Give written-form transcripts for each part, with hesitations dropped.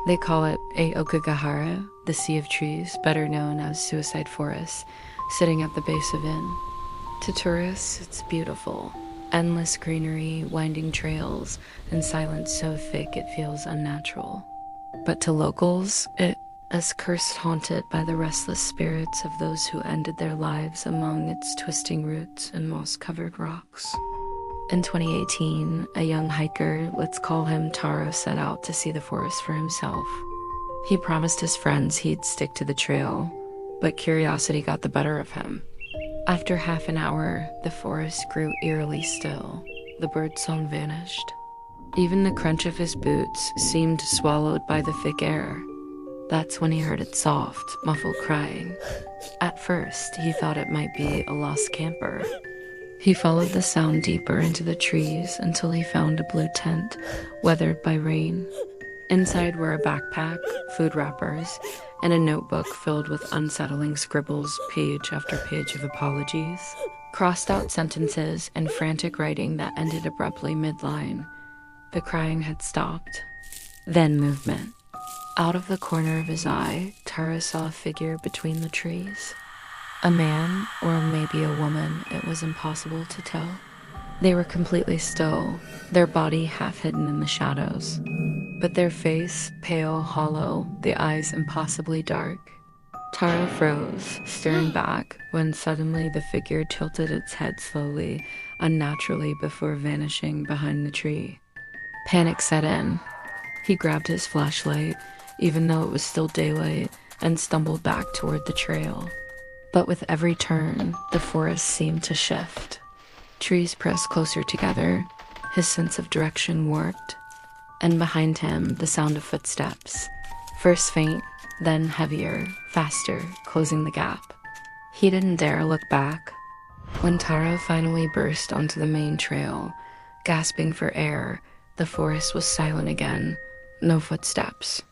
They call it Aokigahara, the Sea of Trees, better known as Suicide Forest, sitting at the base of Inn. To tourists, it's beautiful. Endless greenery, winding trails, and silence so thick it feels unnatural. But to locals, it is cursed, haunted by the restless spirits of those who ended their lives among its twisting roots and moss-covered rocks. In 2018, a young hiker, let's call him Taro, set out to see the forest for himself. He promised his friends he'd stick to the trail, but curiosity got the better of him. After half an hour, the forest grew eerily still. The birdsong vanished. Even the crunch of his boots seemed swallowed by the thick air. That's when he heard its soft, muffled crying. At first, he thought it might be a lost camper. He followed the sound deeper into the trees until he found a blue tent, weathered by rain. Inside were a backpack, food wrappers, and a notebook filled with unsettling scribbles, page after page of apologies, crossed out sentences, and frantic writing that ended abruptly midline. The crying had stopped. Then movement. Out of the corner of his eye, Tara saw a figure between the trees. A man, or maybe a woman, it was impossible to tell. They were completely still, their body half hidden in the shadows. But their face, pale, hollow, the eyes impossibly dark. Tara froze, staring back, when suddenly the figure tilted its head slowly, unnaturally, before vanishing behind the tree. Panic set in. He grabbed his flashlight, even though it was still daylight, and stumbled back toward the trail. But with every turn, the forest seemed to shift. Trees pressed closer together, his sense of direction warped. And behind him, the sound of footsteps. First faint, then heavier, faster, closing the gap. He didn't dare look back. When Taro finally burst onto the main trail, gasping for air, the forest was silent again. No footsteps.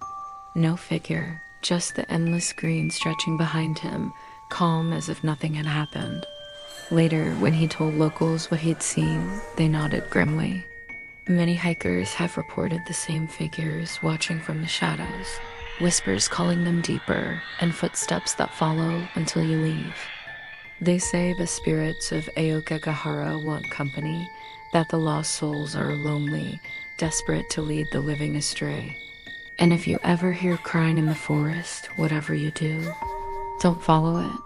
No figure, just the endless green stretching behind him, calm as if nothing had happened. Later, when he told locals what he'd seen, they nodded grimly. Many hikers have reported the same figures watching from the shadows, whispers calling them deeper, and footsteps that follow until you leave. They say the spirits of Aokigahara want company, that the lost souls are lonely, desperate to lead the living astray. And if you ever hear crying in the forest, whatever you do, don't follow it.